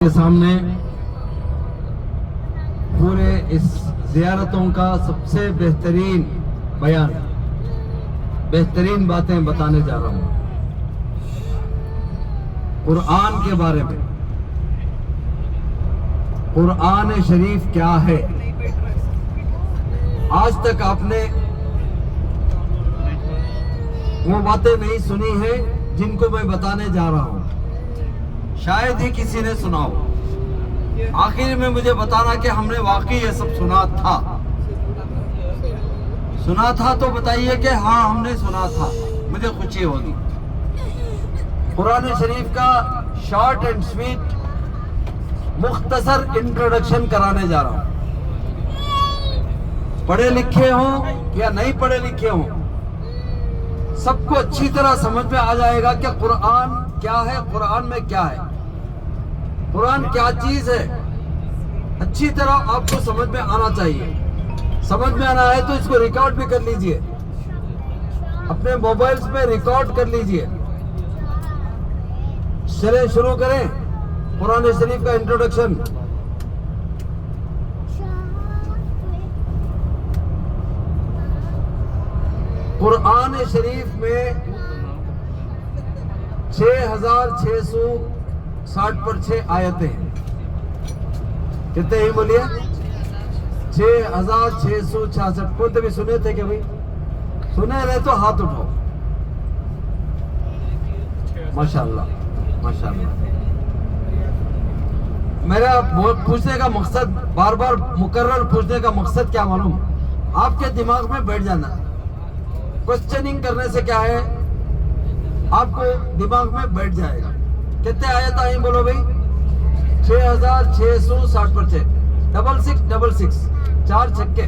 کے سامنے پورے اس زیارتوں کا سب سے بہترین بیان، بہترین باتیں بتانے جا رہا ہوں قرآن کے بارے میں۔ قرآن شریف کیا ہے؟ آج تک آپ نے وہ باتیں نہیں سنی ہیں جن کو میں بتانے جا رہا ہوں، شاید ہی کسی نے سنا ہو۔ آخر میں مجھے بتانا کہ ہم نے واقعی یہ سب سنا تھا تو بتائیے کہ ہاں ہم نے سنا تھا، مجھے خوشی ہوگی۔ قرآن شریف کا شارٹ اینڈ سویٹ مختصر انٹروڈکشن کرانے جا رہا ہوں۔ پڑھے لکھے ہوں یا نہیں پڑھے لکھے ہوں، سب کو اچھی طرح سمجھ میں آ جائے گا کہ قرآن کیا ہے، قرآن میں کیا ہے، قرآن کیا چیز ہے۔ اچھی طرح آپ کو سمجھ میں آنا چاہیے۔ سمجھ میں آنا ہے تو اس کو ریکارڈ بھی کر لیجئے، اپنے موبائلز میں ریکارڈ کر لیجئے۔ چلیں شروع کریں قرآن شریف کا انٹروڈکشن۔ قرآن شریف میں 6666 آیتیں ہیں۔ کتنے ہی بولیے؟ 6666۔ کوئی تو بھی سنے تھے کہ بھائی سنے رہے تو ہاتھ اٹھاؤ۔ ماشاءاللہ ماشاءاللہ۔ میرا پوچھنے کا مقصد، بار بار مکرر پوچھنے کا مقصد کیا معلوم؟ آپ کے دماغ میں بیٹھ جانا۔ کوسچننگ کرنے سے کیا ہے، آپ کو دماغ میں بیٹھ جائے گا۔ کتنے آیت آئیں بولو بھائی؟ 6666 6666 4 چھکے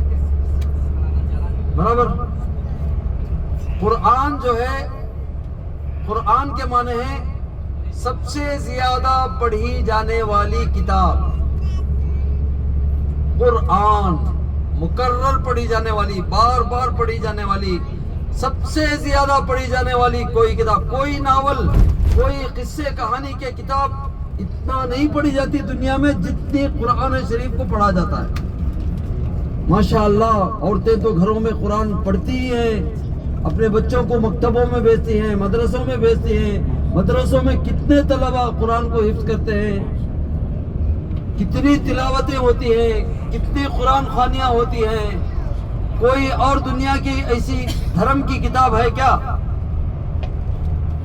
برابر۔ قرآن جو ہے، قرآن کے معنی ہے سب سے زیادہ پڑھی جانے والی کتاب۔ قرآن مکرر پڑھی جانے والی، بار بار پڑھی جانے والی، سب سے زیادہ پڑھی جانے والی کوئی کتاب، کوئی ناول، کوئی قصے کہانی کے کتاب اتنا نہیں پڑھی جاتی دنیا میں جتنی قرآن شریف کو پڑھا جاتا ہے۔ ماشاءاللہ، عورتیں تو گھروں میں قرآن پڑھتی ہی ہیں، اپنے بچوں کو مکتبوں میں بھیجتی ہیں، مدرسوں میں بھیجتی ہیں۔ مدرسوں میں کتنے طلبہ قرآن کو حفظ کرتے ہیں، کتنی تلاوتیں ہوتی ہیں، کتنی قرآن خوانیاں ہوتی ہیں۔ کوئی اور دنیا کی ایسی دھرم کی کتاب ہے کیا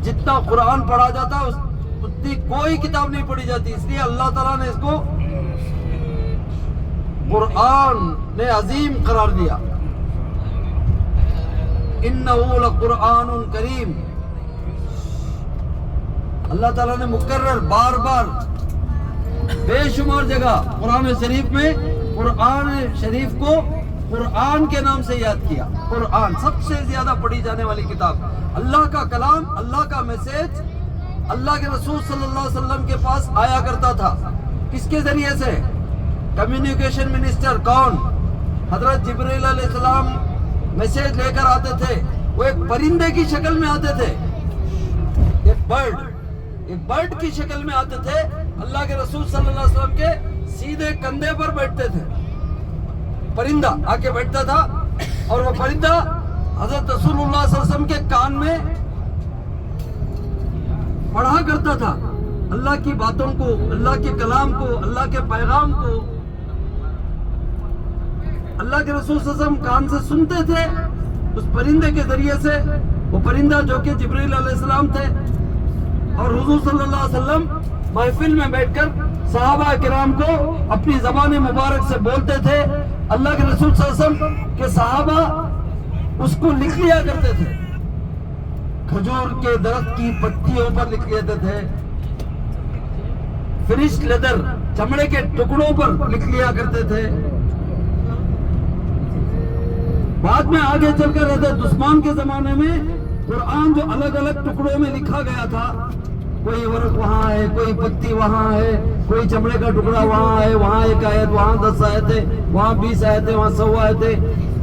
جتنا قرآن پڑھا جاتا ہے؟ اتنی کوئی کتاب نہیں پڑھی جاتی۔ اس لیے اللہ تعالیٰ نے اس کو قرآن نے عظیم قرار دیا۔ انہ لقرآن کریم۔ اللہ تعالیٰ نے مکرر بار بار بے شمار جگہ قرآن شریف میں قرآن شریف کو قرآن کے نام سے یاد کیا۔ قرآن سب سے زیادہ پڑھی جانے والی کتاب، اللہ کا کلام، اللہ کا میسج اللہ کے رسول صلی اللہ علیہ وسلم کے پاس آیا کرتا تھا۔ کس کے ذریعے سے؟ کمیونیکیشن منسٹر کون؟ حضرت جبرائیل علیہ السلام میسج لے کر آتے تھے، وہ ایک پرندے کی شکل میں آتے تھے، ایک برڈ کی شکل میں آتے تھے۔ اللہ کے رسول صلی اللہ علیہ وسلم کے سیدھے کندھے پر بیٹھتے تھے، پرندہ آ کے بیٹھتا تھا، اور وہ پرندہ حضرت رسول اللہ صلی اللہ علیہ وسلم کے کان میں پڑھا کرتا تھا اللہ کی باتوں کو، اللہ کے کلام کو، اللہ کے پیغام کو۔ اللہ کے رسول صلی اللہ علیہ وسلم کان سے سنتے تھے اس پرندے کے ذریعے سے۔ وہ پرندہ جو کہ جبرائیل علیہ السلام تھے، اور حضور صلی اللہ علیہ وسلم محفل میں بیٹھ کر صحابہ کرام کو اپنی زبان مبارک سے بولتے تھے۔ اللہ کے رسول صلی اللہ علیہ وسلم کے صحابہ اس کو لکھ لیا کرتے تھے، کھجور کے درخت کی پتیوں پر لکھ لیتے تھے، فریش لیدر چمڑے کے ٹکڑوں پر لکھ لیا کرتے تھے۔ بعد میں آگے چل کر حضرت عثمان کے زمانے میں قرآن جو الگ الگ ٹکڑوں میں لکھا گیا تھا، کوئی ورق وہاں ہے، کوئی پتی وہاں ہے، کوئی چمڑے کا ٹکڑا وہاں ہے، وہاں 1 آیت، وہاں 10 آیتیں، وہاں 20 آیتیں، وہاں 100 آیتیں،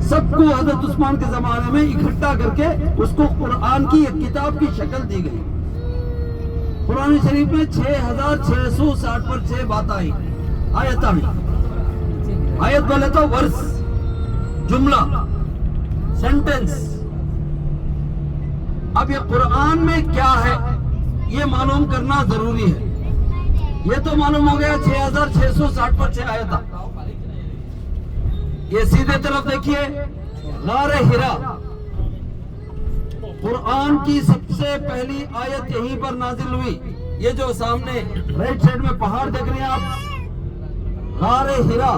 سب کو حضرت عثمان کے زمانے میں اکٹھا کر کے اس کو قرآن کی ایک کتاب کی شکل دی گئی۔ قرآن شریف میں 6660 پر 6 بات آئی آیت میں. آیت بولے تو ورس، جملہ، سینٹنس. اب یہ قرآن میں کیا ہے یہ معلوم کرنا ضروری ہے. یہ تو معلوم ہو گیا 6660 پر 6 آیت. یہ سیدھے طرف دیکھیے، غار ہرا، قرآن کی سب سے پہلی آیت یہیں پر نازل ہوئی. یہ جو سامنے رائٹ سائڈ میں پہاڑ دیکھ رہے ہیں آپ، غار ہرا،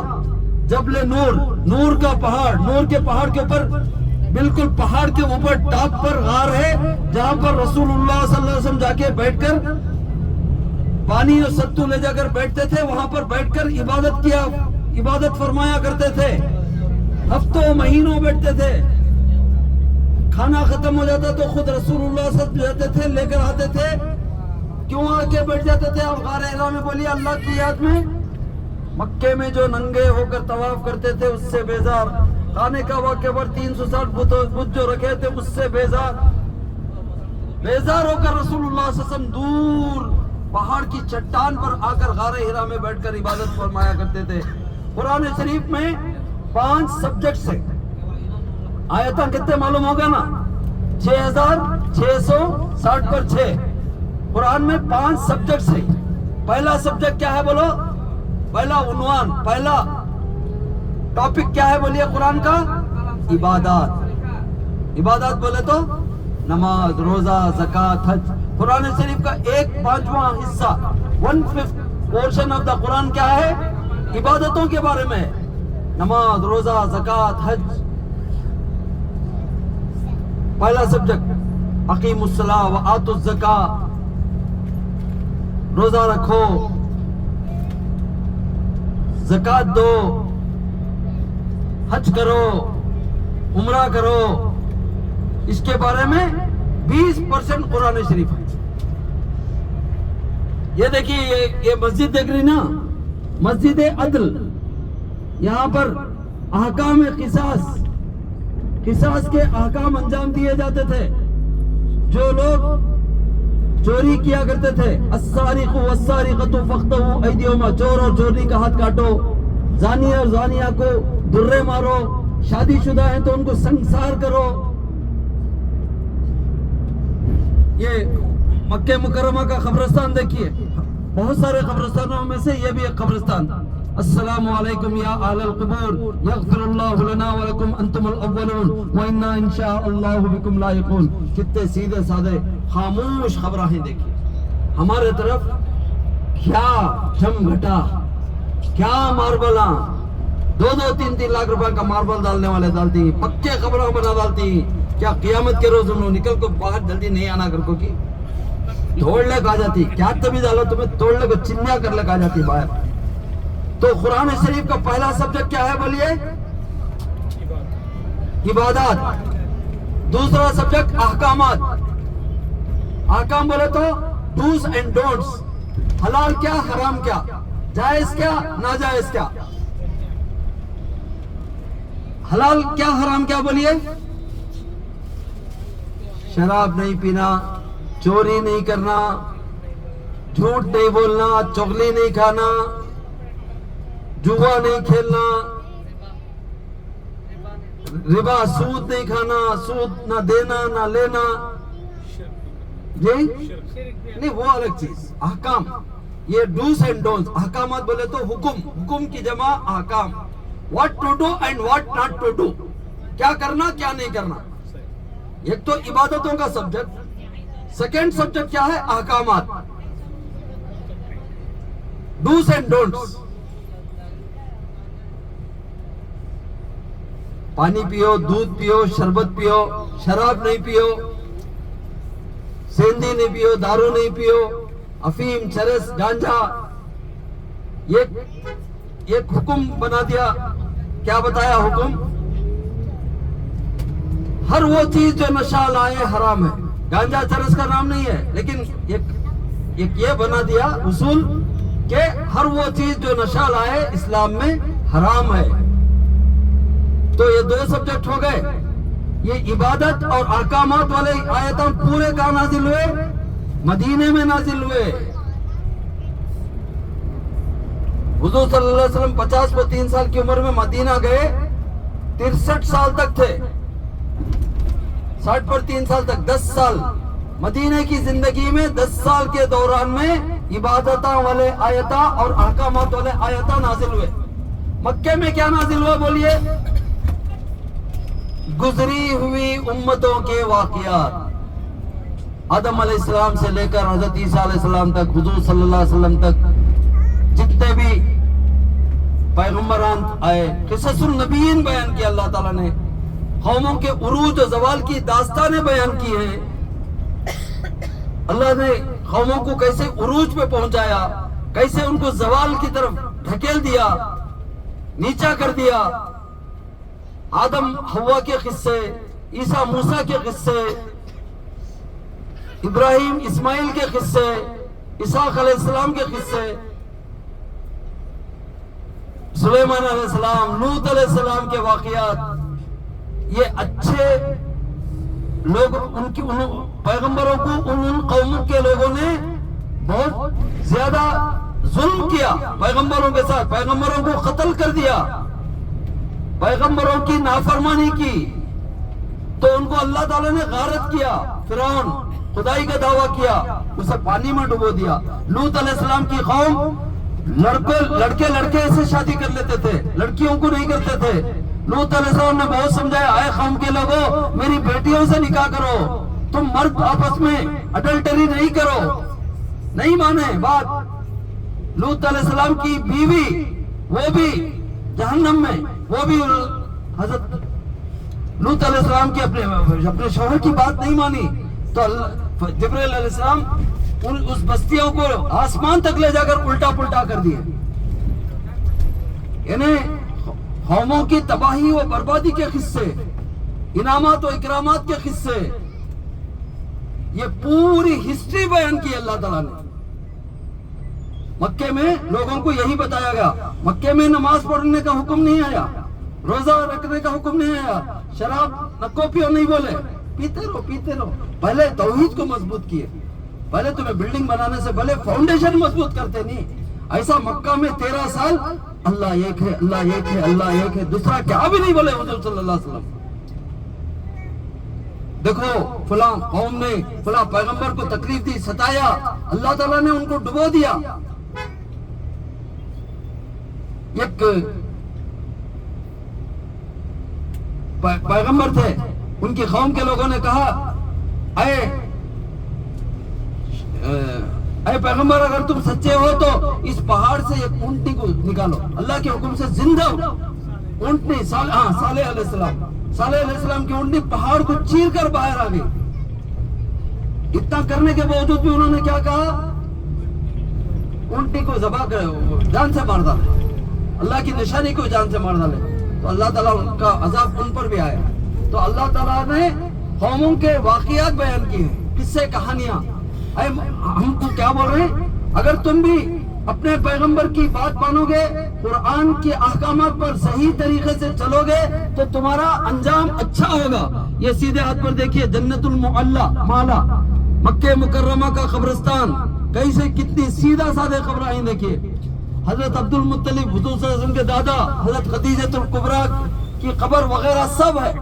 جبل نور، نور کا پہاڑ، نور کے پہاڑ کے اوپر، بالکل پہاڑ کے اوپر ٹاپ پر غار ہے جہاں پر رسول اللہ صلی اللہ علیہ وسلم جا کے بیٹھ کر پانی اور ستو لے جا کر بیٹھتے تھے. وہاں پر بیٹھ کر عبادت فرمایا کرتے تھے. ہفتوں مہینوں بیٹھتے تھے. کھانا ختم ہو جاتا تو خود رسول اللہ صلی اللہ علیہ وسلم جاتے تھے، لے کر آتے تھے. کیوں آ کے بیٹھ جاتے تھے آپ غار ہرا میں؟ بولیے اللہ کی یاد میں. مکے میں جو ننگے ہو کر طواف کرتے تھے اس سے بیزار، خانے کعبہ کے اوپر 360 بت جو رکھے تھے اس سے بیزار ہو کر رسول اللہ صلی اللہ علیہ وسلم دور پہاڑ کی چٹان پر آ کر غار ہرا میں بیٹھ کر عبادت فرمایا کرتے تھے. قرآن شریف میں 5 سبجیکٹس ہیں. آیتاں کتنے معلوم ہوگا نا؟ 6660 پر 6. قرآن میں 5 سبجیکٹس ہیں. پہلا سبجیکٹ کیا ہے بولو؟ پہلا عنوان، پہلا ٹاپک کیا ہے بولیے قرآن کا؟ عبادات. عبادات بولے تو نماز، روزہ، زکوٰۃ، حج. قرآن شریف کا 1/5 حصہ، 1/5 پورشن آف دا قرآن کیا ہے؟ عبادتوں کے بارے میں. نماز، روزہ، زکوٰۃ، حج. پہلا سبجیکٹ اقیم الصلاۃ وآتوا الزکاۃ، روزہ رکھو، زکوٰۃ دو، حج کرو، عمرہ کرو. اس کے بارے میں 20% قرآن شریف ہے. یہ دیکھیے، یہ مسجد دیکھ رہی نا، مسجد عدل. یہاں پر احکام قصاص کے احکام انجام دیے جاتے تھے. جو لوگ چوری کیا کرتے تھے، السارق والسارقۃ فاقطعوا ایدیہما، چور اور چورنی کا ہاتھ کاٹو. زانی اور زانیہ کو درے مارو. شادی شدہ ہیں تو ان کو سنسار کرو. یہ مکہ مکرمہ کا قبرستان دیکھیے، بہت سارے قبرستانوں میں سے یہ بھی ایک قبرستان. السلام علیکم یا اہل القبور، یغفر اللہ لنا ولکم انتم الاولون وانا انشاء اللہ بکم لاحقون. کتنے سیدھے سادے خاموش خبراہیں دیکھیے. ہمارے طرف کیا جم گھٹا، کیا ماربلاں، 2-3 لاکھ روپے کا ماربل ڈالنے والے ڈالتی ہیں، پکے قبروں بنا ڈالتی ہیں. کیا قیامت کے روز انہوں نکل کو باہر جلدی نہیں آنا کر کو کی توڑ لے کہا جاتی. کیا تبھی ڈالو تمہیں توڑ لے کو چنیا کر لے کہا جاتی باہر. تو قرآن شریف کا پہلا سبجیکٹ کیا ہے بولیے؟ عبادات. دوسرا سبجیکٹ احکامات. احکام بولے تو ڈوز اینڈ ڈونٹس، حلال کیا، حرام کیا، جائز کیا، ناجائز کیا. حلال کیا، حرام کیا بولیے؟ شراب نہیں پینا، چوری نہیں کرنا، جھوٹ نہیں بولنا، چغلی نہیں کھانا، جوا نہیں کھیلنا، ربا سود نہیں کھانا، سود نہ دینا نہ لینا. جی نہیں، وہ الگ چیز. احکام یہ ڈوز اینڈ ڈونٹس. احکامات بولے تو حکم کی جمع احکام. What to do and what not to do, کیا کرنا کیا نہیں کرنا. ایک تو عبادتوں کا سبجیکٹ. سیکنڈ سبجیکٹ کیا ہے؟ احکامات، ڈوز اینڈ ڈونٹس. پانی پیو، دودھ پیو، شربت پیو، شراب نہیں پیو، سیندی نہیں پیو، دارو نہیں پیو، افیم، چرس، گانجا. یہ حکم بنا دیا. کیا بتایا حکم؟ ہر وہ چیز جو نشہ لائے حرام ہے. گانجا چرس کا نام نہیں ہے، لیکن ایک یہ بنا دیا اصول کہ ہر وہ چیز جو نشہ لائے اسلام میں حرام ہے. تو یہ 2 سبجیکٹ ہو گئے. یہ عبادت اور احکامات والے آیتاں پورے کا نازل ہوئے مدینے میں نازل ہوئے. حضور صلی اللہ علیہ وسلم 50 سال کی عمر میں مدینہ گئے, 63 سال تک تھے, 60 پر 3 سال تک 10 سال. مدینہ کی زندگی میں 10 سال کے دوران میں عبادتاں والے آیتاں اور احکامات والے آیتاں نازل ہوئے. مکے میں کیا نازل ہوا بولیے؟ گزری ہوئی امتوں کے واقعات. آدم علیہ السلام سے لے کر حضرت عیسیٰ علیہ السلام تک, حضور صلی اللہ علیہ وسلم تک جتنے بھی پیغمبران آئے, قصص النبیین بیان کیا اللہ تعالیٰ نے. قوموں کے عروج و زوال کی داستانیں بیان کی ہیں. اللہ نے قوموں کو کیسے عروج پہ پہنچایا, کیسے ان کو زوال کی طرف دھکیل دیا, نیچا کر دیا. آدم حوا کے قصے, عیسیٰ موسیٰ کے قصے, ابراہیم اسماعیل کے قصے, اسحاق علیہ السلام کے قصے, سلیمان علیہ السلام, لوط علیہ السلام کے واقعات. یہ اچھے لوگ, ان پیغمبروں کو ان قوموں کے لوگوں نے بہت زیادہ ظلم کیا پیغمبروں کے ساتھ, پیغمبروں کو قتل کر دیا, پیغمبروں کی نافرمانی کی, تو ان کو اللہ تعالیٰ نے غارت کیا. فرعون خدائی کا دعویٰ کیا, اسے پانی میں ڈبو دیا. لوط علیہ السلام کی قوم لڑکے سے شادی کر لیتے تھے, لڑکیوں کو نہیں کرتے تھے. لوط علیہ السلام نے بہت سمجھایا, اے قوم کے لوگوں, میری بیٹیوں سے نکاح کرو, تم مرد آپس میں اڈلٹری نہیں کرو. نہیں مانے بات. لوط علیہ السلام کی بیوی وہ بھی جہنم میں, وہ بھی حضرت لوط علیہ السلام کی اپنے شوہر کی بات نہیں مانی, تو جبرائیل علیہ السلام اس بستیوں کو آسمان تک لے جا کر الٹا پلٹا کر دیے. یعنی قوموں کی تباہی و بربادی کے قصے, انعامات و اکرامات کے قصے, یہ پوری ہسٹری بیان کی اللہ تعالیٰ نے. مکے میں لوگوں کو یہی بتایا گیا. مکے میں نماز پڑھنے کا حکم نہیں آیا, روزہ رکھنے کا حکم نہیں آیا, شراب نکو پیو نہیں بولے, پیتے رہو. پہلے توحید کو مضبوط کیے. پہلے تمہیں بلڈنگ بنانے سے پہلے فاؤنڈیشن مضبوط کرتے نہیں. ایسا مکہ میں 13 سال اللہ ایک ہے, اللہ ایک ہے, اللہ ایک ہے, دوسرا کیا بھی نہیں بولے حضور صلی اللہ علیہ وسلم. دیکھو فلاں قوم نے فلاں پیغمبر کو تکلیف دی, ستایا, اللہ تعالیٰ نے ان کو ڈبو دیا. ایک پیغمبر تھے, ان کی قوم کے لوگوں نے کہا, اے پیغمبر, اگر تم سچے ہو تو اس پہاڑ سے ایک اونٹنی کو نکالو. اللہ کے حکم سے زندہ اونٹنی, صالح علیہ السلام کی اونٹنی پہاڑ کو چیر کر باہر آ گئی. اتنا کرنے کے باوجود بھی انہوں نے کیا کہا, اونٹنی کو ذبح کرو, جان سے مار ڈالے, اللہ کی نشانی کو جان سے مار ڈالے. تو اللہ تعالیٰ کا عذاب ان پر بھی آیا. تو اللہ تعالیٰ نے قوموں کے واقعات بیان کیے, قصے, کہانیاں. ہم کو کیا بول رہے ہیں, اگر تم بھی اپنے پیغمبر کی بات مانو گے, قرآن کے احکامات پر صحیح طریقے سے چلو گے, تو تمہارا انجام اچھا ہوگا. یہ سیدھے ہاتھ پر دیکھیے, جنت المعلا, مکہ مکرمہ کا قبرستان, کیسے کتنی سیدھا سادے قبر آئیں. دیکھیے حضرت عبد المطلب, حضور صلی اللہ علیہ وسلم کے دادا, حضرت خدیجہ الکبریٰ کی قبر وغیرہ سب ہے.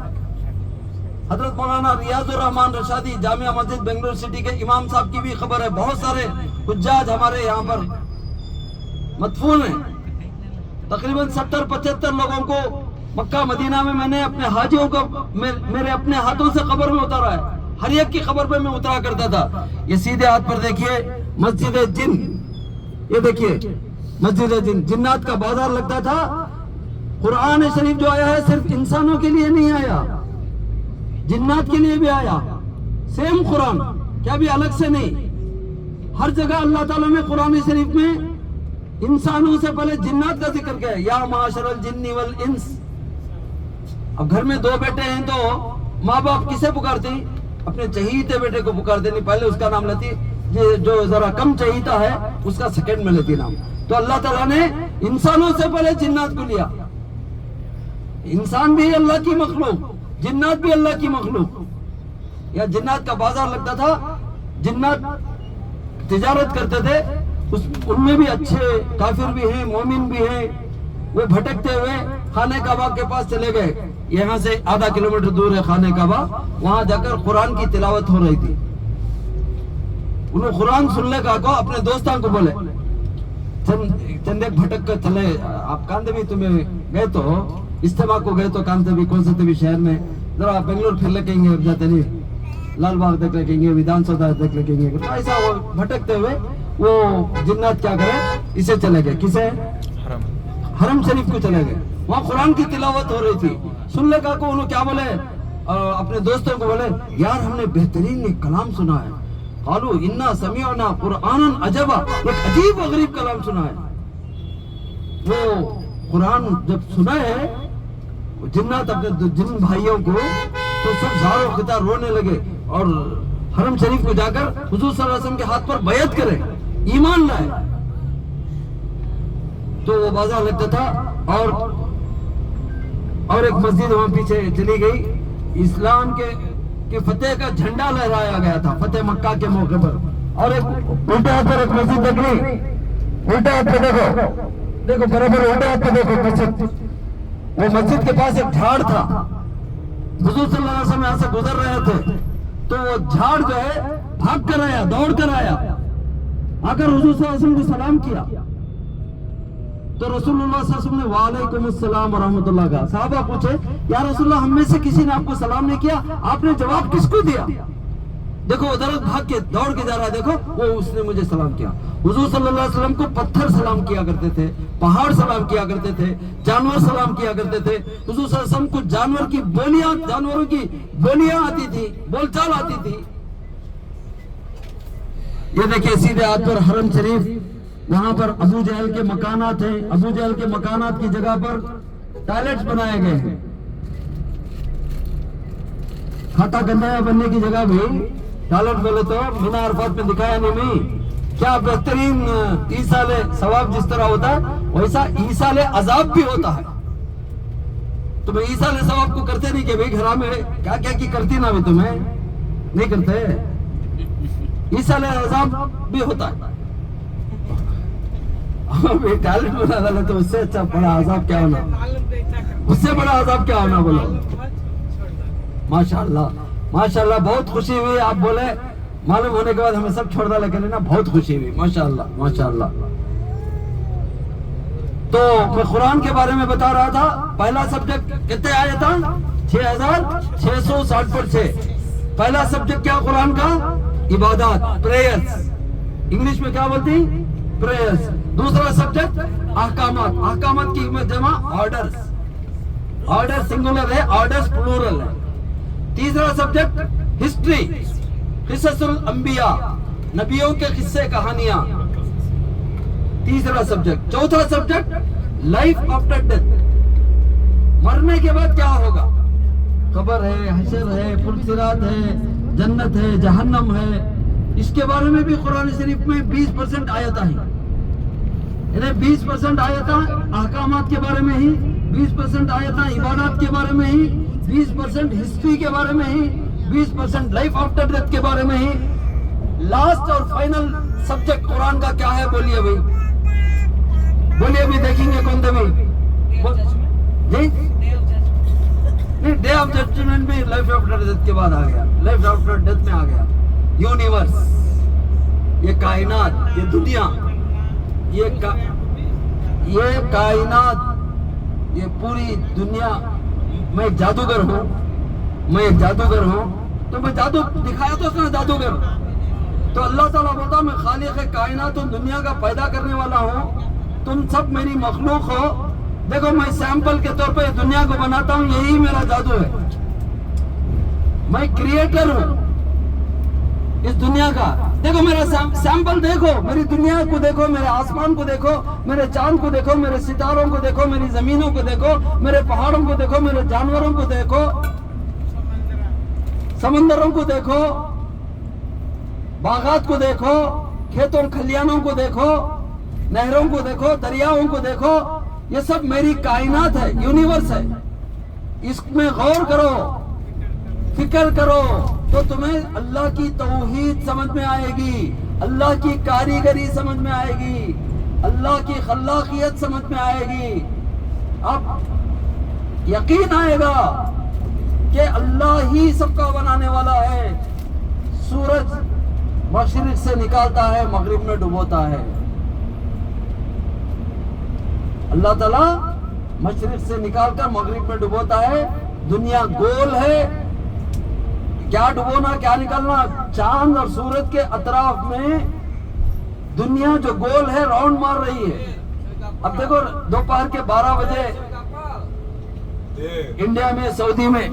حضرت مولانا ریاض الرحمان رشادی جامعہ مسجد بنگلور سٹی کے امام صاحب کی بھی خبر ہے. بہت سارے حجاج ہمارے یہاں پر مدفون ہیں. تقریباً 70-75 لوگوں کو مکہ مدینہ میں نے اپنے حاجیوں کو میرے اپنے ہاتھوں سے قبر میں اتارا ہے. ہر ایک کی قبر پہ میں اترا کرتا تھا. یہ سیدھے ہاتھ پر دیکھیے مسجد جن, یہ دیکھیے مسجد جن, جنات کا بازار لگتا تھا. قرآن شریف جو آیا ہے صرف انسانوں کے لیے نہیں آیا, جنات کے لیے بھی آیا. سیم قرآن, کیا بھی الگ سے نہیں. ہر جگہ اللہ تعالیٰ نے قرآن شریف میں انسانوں سے پہلے جنات کا ذکر کیا ہے. یا معاشر الجن والانس. اب گھر میں 2 بیٹے ہیں تو ماں باپ کسے پکارتی, اپنے چہیتے بیٹے کو پکارتے نہیں, پہلے اس کا نام لیتی. جو ذرا کم چہیتا ہے اس کا سیکنڈ میں لیتی نام. تو اللہ تعالیٰ نے انسانوں سے پہلے جنات کو لیا. انسان بھی اللہ کی مخلوق, جنات بھی اللہ کی مخلوق. یا جنات کا بازار لگتا تھا. جنات تجارت کرتے تھے، ان میں بھی اچھے کافر بھی ہیں، مومن بھی ہیں. وہ بھٹکتے ہوئے خانہ کعبہ کے پاس چلے گئے. یہاں سے آدھا کلومیٹر دور ہے خانہ کعبہ. وہاں جا کر قرآن کی تلاوت ہو رہی تھی. انہوں قرآن سننے کا کو اپنے دوستان کو بولے چند ایک بھٹک کر چلے. آپ کانتے بھی تمہیں گئے تو اجتماع کو گئے تو کانتے بھی کون سے بھی شہر میں ذرا بنگلور پھر لگیں گے، جاتے نہیں لال باغ دیکھ لگیں گے، ودھان سودا دیکھ لگیں گے. ایسا وہ بھٹکتے ہوئے وہ جنات کیا کرے، اسے چلے گئے. کسے؟ حرم شریف کو چلے گئے. وہاں قرآن کی تلاوت ہو رہی تھی. سننے کا کو انہوں کیا بولے، اپنے دوستوں کو بولے یار ہم نے بہترین ایک کلام سنا ہے. قالو انا سمعنا قرآنا عجبا، ایک عجیب و غریب کلام سنا ہے. وہ قرآن جب سنا ہے جنات اپنے جن بھائیوں کو تو سب زار و قطار رونے لگے اور حرم شریف کو جا کر حضور صلی اللہ علیہ وسلم کے ہاتھ پر بیعت کرے، ایمان لائے. تو وہ بازار لگتا تھا اور ایک مسجد وہاں پیچھے چلی گئی. اسلام کے فتح کا جھنڈا لہرایا گیا تھا فتح مکہ کے موقع پر. اور ایک الٹے ہاتھ پر ایک مسجد دیکھ لی، الٹے ہاتھ پہ دیکھو برابر الٹے ہاتھ پہ دیکھو مسجد. وہ مسجد کے پاس ایک جھاڑ تھا. حضور صلی اللہ علیہ وسلم یہاں سے گزر رہے تھے تو وہ جھاڑ جو ہے بھاگ کر آیا، دوڑ کر آیا، آ کر حضور صلی اللہ علیہ وسلم کو سلام کیا. تو رسول اللہ صلی اللہ علیہ وسلم نے وعلیکم السلام ورحمۃ اللہ کہا. صحابہ پوچھے یا رسول اللہ ہم میں سے کسی نے آپ کو سلام نہیں کیا، آپ نے جواب کس کو دیا؟ دیکھو ادھر بھاگ کے دوڑ کے جا رہا ہے، دیکھو وہ اس نے مجھے سلام کیا. حضور صلی اللہ علیہ وسلم کو پتھر سلام کیا کرتے تھے، پہاڑ سلام کیا کرتے تھے، جانور سلام کیا کرتے تھے. حضور صلی اللہ علیہ وسلم کو جانوروں کی بولیاں آتی تھی، بول چال آتی تھی. یہ دیکھیں سیدھے ہاتھ پر حرم شریف، وہاں پر ابو جہل کے مکانات ہیں. ابو جہل کے مکانات کی جگہ پر ٹوائلٹس بنائے گئے ہیں. کھاتا گندایا بننے کی جگہ بھی ٹوائلٹ بولے تو مینا عرفات میں دکھایا نہیں. کیا بہترین ایصال ثواب جس طرح ہوتا ہے ویسا ایصال عذاب بھی ہوتا ہے. تم ایصال ثواب کو کرتے نہیں کہ بھئی گھر میں کیا کیا کی کرتی نہ بھی تمہیں نہیں کرتے. ایصال عذاب بھی ہوتا ہے. ٹیلنٹ بنا ڈالا تو اس سے اچھا بڑا عذاب کیا ہونا، اس سے بڑا عذاب کیا ہونا بولو. ماشاءاللہ ماشاءاللہ بہت خوشی ہوئی. آپ بولے معلوم ہونے کے بعد ہمیں سب چھوڑ ڈالا کرے نا، بہت خوشی ہوئی. ماشاءاللہ ماشاءاللہ. تو میں قرآن کے بارے میں بتا رہا تھا. پہلا سبجیکٹ کتنے آیا تھا؟ 6660 پر 6. پہلا سبجیکٹ کیا قرآن کا؟ عبادات، پریئرز. انگلش میں کیا بولتی؟ پریئرز. دوسرا سبجیکٹ احکامات. احکامات کی جمع آرڈرز. آرڈر سنگولر ہے، آرڈرز پلورل ہے. تیسرا سبجیکٹ ہسٹری، قصص الانبیاء، نبیوں کے قصے کہانیاں. تیسرا سبجیکٹ. چوتھا سبجیکٹ لائف آفٹر ڈیتھ، مرنے کے بعد کیا ہوگا. قبر ہے، حشر ہے، پل صراط ہے، جنت ہے، جہنم ہے. اس کے بارے میں بھی قرآن شریف میں 20% آیتیں ہیں. یعنی 20% آیتیں احکامات کے بارے میں ہی، 20% آیتیں عبادات کے بارے میں ہی، 20% ہسٹری کے بارے میں ہی، 20% لائف آفٹر ڈیتھ کے بارے میں ہی. لاسٹ اور فائنل سبجیکٹ قرآن کا کیا ہے بولیے بھائی، بولیے بھی دیکھیں گے کون دے بھائی جی. نہیں، ڈے آف ججمنٹ بھی لائف آفٹر ڈیتھ کے بعد آ گیا، لائف آفٹر ڈیتھ میں آ گیا. یونیورس، یہ کائنات، یہ دنیا، یہ کائنات، یہ پوری دنیا. میں ایک جادوگر ہوں، تو میں جادو دکھایا تو اس نے جادوگر. تو اللہ تعالیٰ بولتا میں خالق کائنات ہوں، دنیا کا پیدا کرنے والا ہوں، تم سب میری مخلوق ہو. دیکھو میں سیمپل کے طور پہ دنیا کو بناتا ہوں، یہی میرا جادو ہے. میں کریٹر ہوں اس دنیا کا. دیکھو میرا سیمپل دیکھو، میری دنیا کو دیکھو، میرے آسمان کو دیکھو، میرے چاند کو دیکھو، میرے ستاروں کو دیکھو، میری زمینوں کو دیکھو، میرے پہاڑوں کو دیکھو، میرے جانوروں کو دیکھو، سمندروں کو دیکھو، باغات کو دیکھو، کھیتوں کھلیانوں کو دیکھو، نہروں کو دیکھو، دریاؤں کو دیکھو. یہ سب میری کائنات ہے، یونیورس ہے. اس میں غور کرو، فکر کرو تو تمہیں اللہ کی توحید سمجھ میں آئے گی، اللہ کی کاریگری سمجھ میں آئے گی، اللہ کی خلاقیت سمجھ میں آئے گی، اب یقین آئے گا کہ اللہ ہی سب کا بنانے والا ہے۔ سورج مشرق سے نکالتا ہے، مغرب میں ڈبوتا ہے۔ اللہ تعالیٰ مشرق سے نکال کر مغرب میں ڈبوتا ہے۔ دنیا گول ہے، کیا ڈبونا کیا نکالنا، چاند اور سورج کے اطراف میں دنیا جو گول ہے راؤنڈ مار رہی ہے۔ اب دیکھو دوپہر کے 12 بجے انڈیا میں، سعودی میں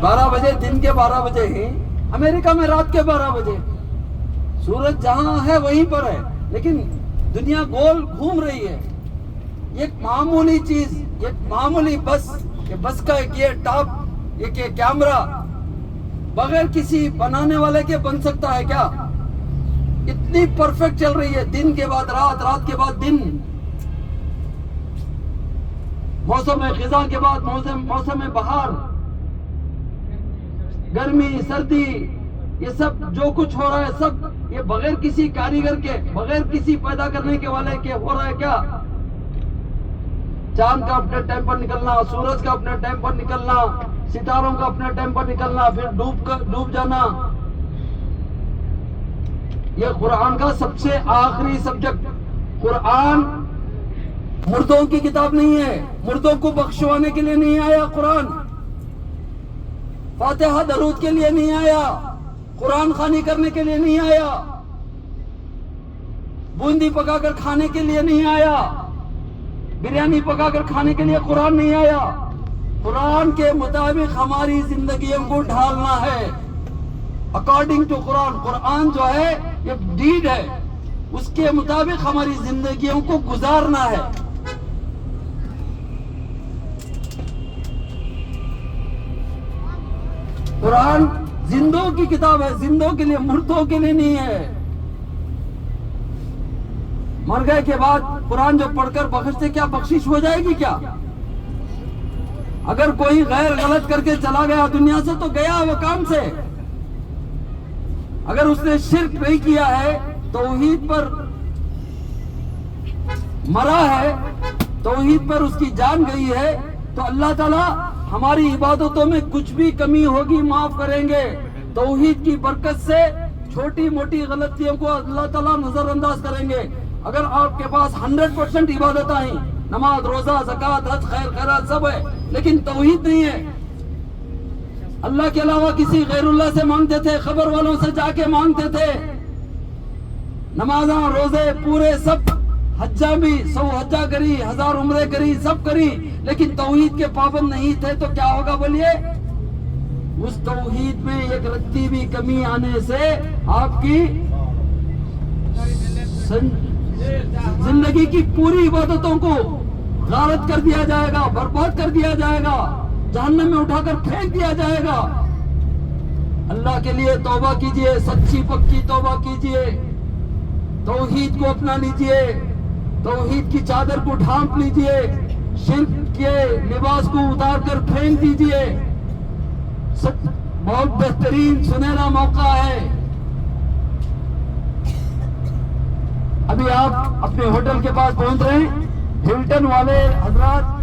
12 بجے، دن کے 12 بجے ہی امریکہ میں رات کے 12 بجے، سورج جہاں ہے وہیں پر ہے، لیکن دنیا گول گھوم رہی ہے۔ یہ ایک معمولی چیز، ایک معمولی بس کا ایک یہ ٹاپ، ایک یہ کیمرہ بغیر کسی بنانے والے کے بن سکتا ہے کیا؟ اتنی پرفیکٹ چل رہی ہے، دن کے بعد رات، رات کے بعد دن، موسم خزاں کے بعد موسم بہار، گرمی سردی، یہ سب جو کچھ ہو رہا ہے سب یہ بغیر کسی کاریگر کے، بغیر کسی پیدا کرنے کے والے کے ہو رہا ہے کیا؟ چاند کا اپنے ٹائم پر نکلنا، سورج کا اپنے ٹائم پر نکلنا، ستاروں کا اپنے ٹائم پر نکلنا، پھر ڈوب جانا۔ یہ قرآن کا سب سے آخری سبجیکٹ۔ قرآن مردوں کی کتاب نہیں ہے، مردوں کو بخشوانے کے لیے نہیں آیا قرآن، فاتحہ درود کے لیے نہیں آیا، قرآن خوانی کرنے کے لیے نہیں آیا، بوندی پکا کر کھانے کے لیے نہیں آیا، بریانی پکا کر کھانے کے لیے قرآن نہیں آیا۔ قرآن کے مطابق ہماری زندگیوں کو ڈھالنا ہے، اکارڈنگ ٹو قرآن۔ قرآن جو ہے یہ ڈیڈ ہے، اس کے مطابق ہماری زندگیوں کو گزارنا ہے۔ قرآن زندوں کی کتاب ہے، زندوں کے لیے، مردوں کے لیے نہیں ہے۔ مر گئے کے بعد قرآن جو پڑھ کر بخشتے، کیا بخشش ہو جائے گی کیا؟ اگر کوئی غیر غلط کر کے چلا گیا دنیا سے تو گیا وہ کام سے، اگر اس نے شرک نہیں کیا ہے، توحید پر مرا ہے، توحید پر اس کی جان گئی ہے، تو اللہ تعالیٰ ہماری عبادتوں میں کچھ بھی کمی ہوگی معاف کریں گے۔ توحید کی برکت سے چھوٹی موٹی غلطیوں کو اللہ تعالیٰ نظر انداز کریں گے۔ اگر آپ کے پاس 100% عبادت آئیں، نماز روزہ زکوٰۃ حج خیر خیرات سب ہے، لیکن توحید نہیں ہے، اللہ کے علاوہ کسی غیر اللہ سے مانگتے تھے، خبر والوں سے جا کے مانگتے تھے، نمازاں روزے پورے سب، حجہ بھی 100 حجہ کری، 1000 عمرے کری، سب کری، لیکن توحید کے پابند نہیں تھے، تو کیا ہوگا بولیے؟ اس توحید میں ایک رتی بھی کمی آنے سے آپ کی زندگی کی پوری عبادتوں کو غارت کر دیا جائے گا، برباد کر دیا جائے گا، جہنم میں اٹھا کر پھینک دیا جائے گا۔ اللہ کے لیے توبہ کیجئے، سچی پکی توبہ کیجئے، توحید کو اپنا لیجئے، توحید کی چادر کو ڈھانپ لیجئے، شرک کے لباس کو اتار کر پھینک دیجئے۔ بہت بہترین سنہرا موقع ہے۔ ابھی آپ اپنے ہوٹل کے پاس پہنچ رہے ہیں، ہلٹن والے حضرات